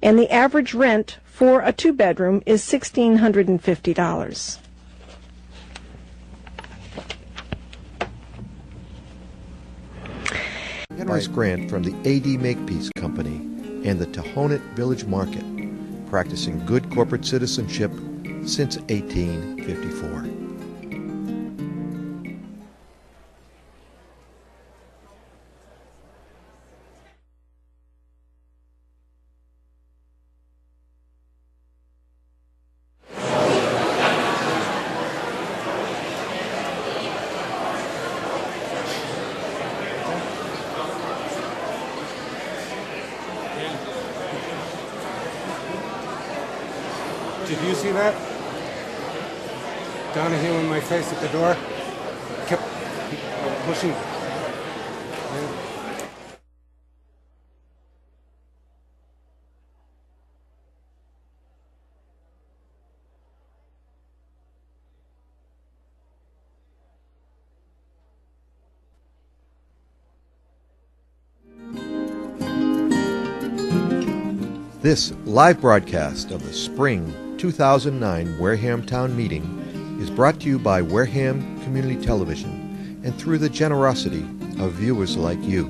and the average rent for a two-bedroom is $1,650. Generous grant from the A.D. Makepeace Company and the Tohonet Village Market, practicing good corporate citizenship since 1854. Did you see that? Donahue in my face at the door. Kept pushing. Yeah. This live broadcast of the Spring 2009 Wareham Town Meeting is brought to you by Wareham Community Television and through the generosity of viewers like you.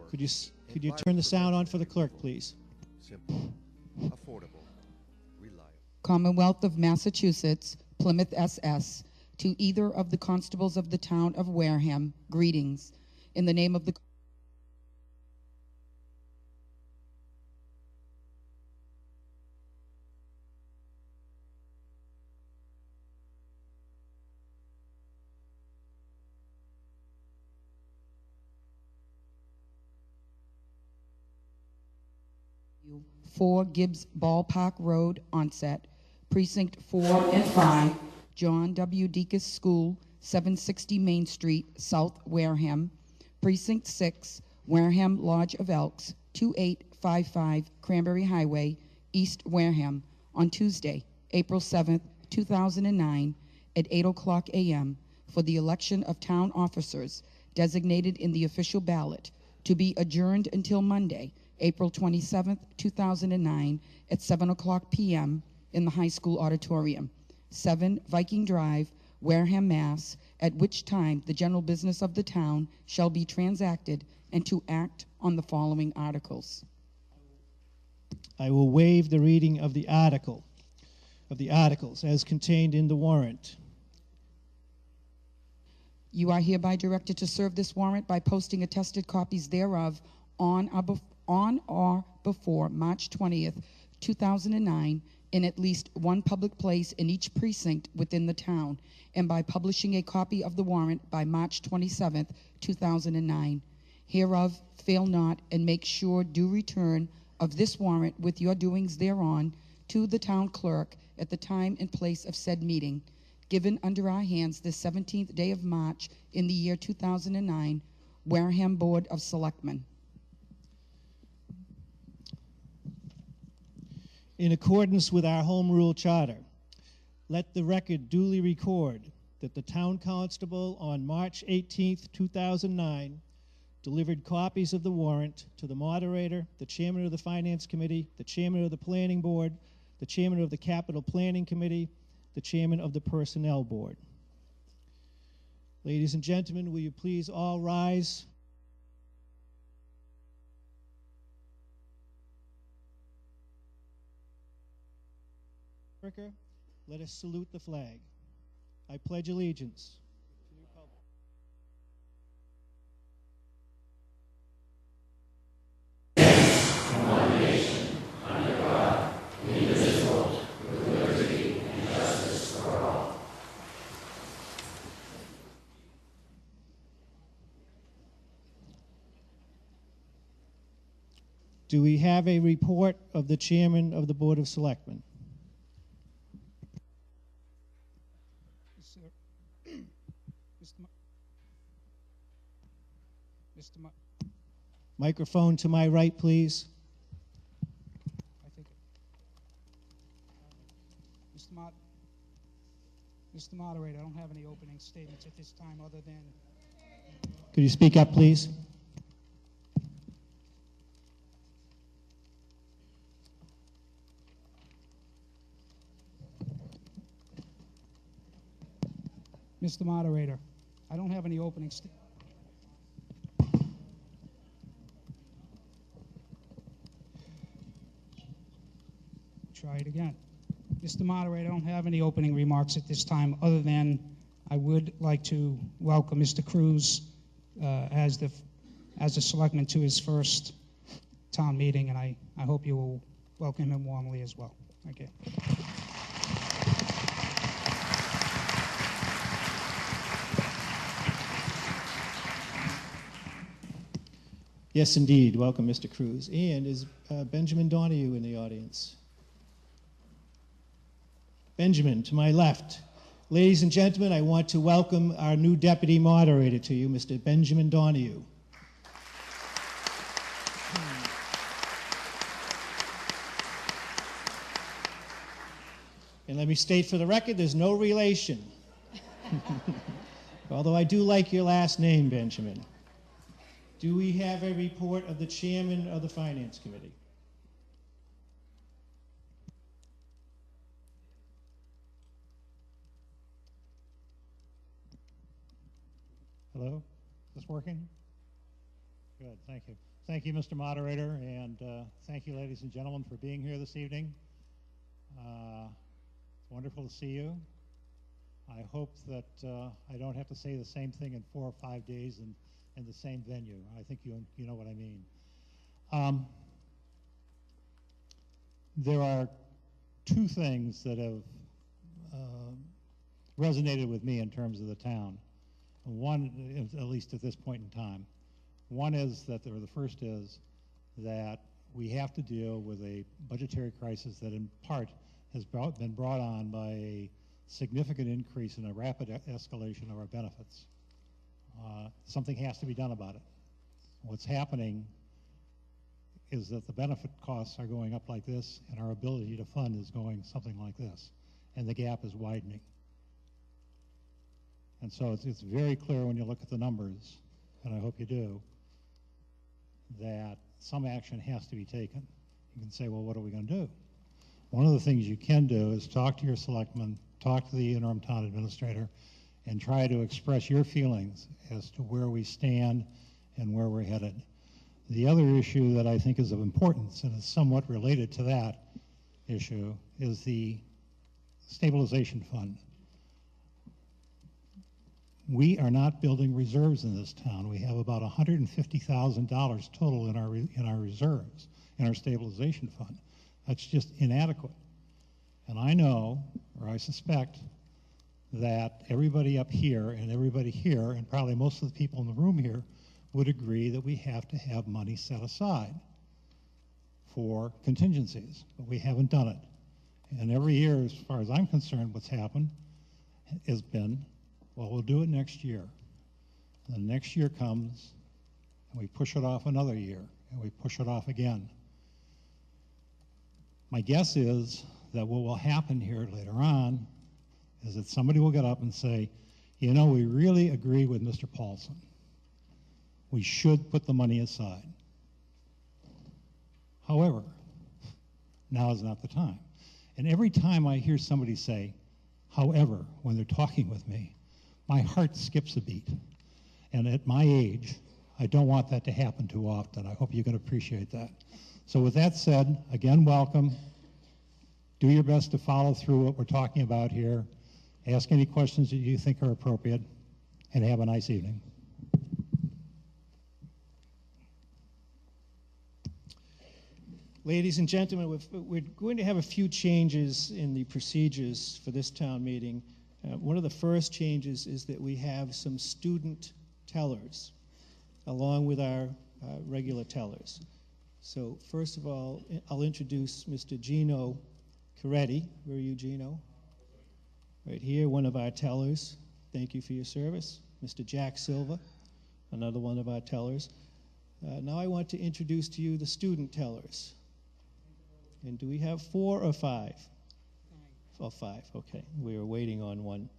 Could you turn the sound on for the clerk, please? Simple, affordable, reliable. Commonwealth of Massachusetts, Plymouth SS, to either of the constables of the town of Wareham, greetings. In the name of the Four Gibbs Ballpark Road, Onset, Precinct 4 and 5, John W. Deacus School, 760 Main Street, South Wareham, Precinct 6, Wareham Lodge of Elks, 2855 Cranberry Highway, East Wareham, on Tuesday, April 7th, 2009, at 8 o'clock a.m. for the election of town officers designated in the official ballot, to be adjourned until Monday, April 27th, 2009, at 7 o'clock p.m. in the high school auditorium, 7 Viking Drive, Wareham, Mass., at which time the general business of the town shall be transacted, and to act on the following articles. I will waive the reading of the articles as contained in the warrant. You are hereby directed to serve this warrant by posting attested copies thereof on or before March 20th, 2009, in at least one public place in each precinct within the town, and by publishing a copy of the warrant by March 27th, 2009. Hereof, fail not, and make sure due return of this warrant with your doings thereon to the town clerk at the time and place of said meeting, given under our hands this 17th day of March in the year 2009, Wareham Board of Selectmen. In accordance with our Home Rule Charter, let the record duly record that the town constable on March 18th, 2009, delivered copies of the warrant to the moderator, the chairman of the Finance Committee, the chairman of the Planning Board, the chairman of the Capital Planning Committee, the chairman of the Personnel Board. Ladies and gentlemen, will you please all rise? America, let us salute the flag. I pledge allegiance to the republic. One nation, under God, indivisible, with liberty and justice for all. Do we have a report of the chairman of the Board of Selectmen? Microphone to my right, please. I think Mr. Moderator, I don't have any opening statements at this time other than... Could you speak up, please? Mr. Moderator, I don't have any opening statements. Try it again. Mr. Moderator, I don't have any opening remarks at this time, other than I would like to welcome Mr. Cruz as a selectman to his first town meeting, and I hope you will welcome him warmly as well. Thank you. Yes, indeed. Welcome, Mr. Cruz. And is Benjamin Donahue in the audience? Benjamin, to my left. Ladies and gentlemen, I want to welcome our new deputy moderator to you, Mr. Benjamin Donahue. And let me state for the record, there's no relation. Although I do like your last name, Benjamin. Do we have a report of the chairman of the Finance Committee? Hello? Is this working? Good, thank you. Thank you, Mr. Moderator, and thank you, ladies and gentlemen, for being here this evening. It's wonderful to see you. I hope that I don't have to say the same thing in 4 or 5 days in the same venue. I think you know what I mean. There are 2 things that have resonated with me in terms of the town. One, at least at this point in time, one is that, or the first is that we have to deal with a budgetary crisis that in part has been brought on by a significant increase in a rapid escalation of our benefits. Something has to be done about it. What's happening is that the benefit costs are going up like this, and our ability to fund is going something like this, and the gap is widening. And so it's very clear when you look at the numbers, and I hope you do, that some action has to be taken. You can say, well, what are we going to do? One of the things you can do is talk to your selectmen, talk to the interim town administrator, and try to express your feelings as to where we stand and where we're headed. The other issue that I think is of importance, and is somewhat related to that issue, is the stabilization fund. We are not building reserves in this town. We have about $150,000 total in our reserves, in our stabilization fund. That's just inadequate. And I know, or I suspect, that everybody up here and everybody here, and probably most of the people in the room here, would agree that we have to have money set aside for contingencies, but we haven't done it. And every year, as far as I'm concerned, what's happened has been, well, we'll do it next year. And the next year comes, and we push it off another year, and we push it off again. My guess is that what will happen here later on is that somebody will get up and say, you know, we really agree with Mr. Paulson. We should put the money aside. However, now is not the time. And every time I hear somebody say, however, when they're talking with me, my heart skips a beat. And at my age, I don't want that to happen too often. I hope you can appreciate that. So with that said, again, welcome. Do your best to follow through what we're talking about here. Ask any questions that you think are appropriate, and have a nice evening. Ladies and gentlemen, we're going to have a few changes in the procedures for this town meeting. One of the first changes is that we have some student tellers along with our regular tellers. So first of all, I'll introduce Mr. Gino Coretti. Where are you, Gino? Right here, one of our tellers. Thank you for your service. Mr. Jack Silva, another one of our tellers. Now I want to introduce to you the student tellers. And do we have 4 or 5? 5. Oh, 5, okay. We were waiting on one.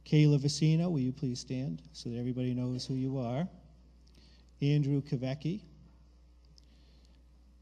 Kayla Vicina, will you please stand so that everybody knows who you are? Andrew Kavecki.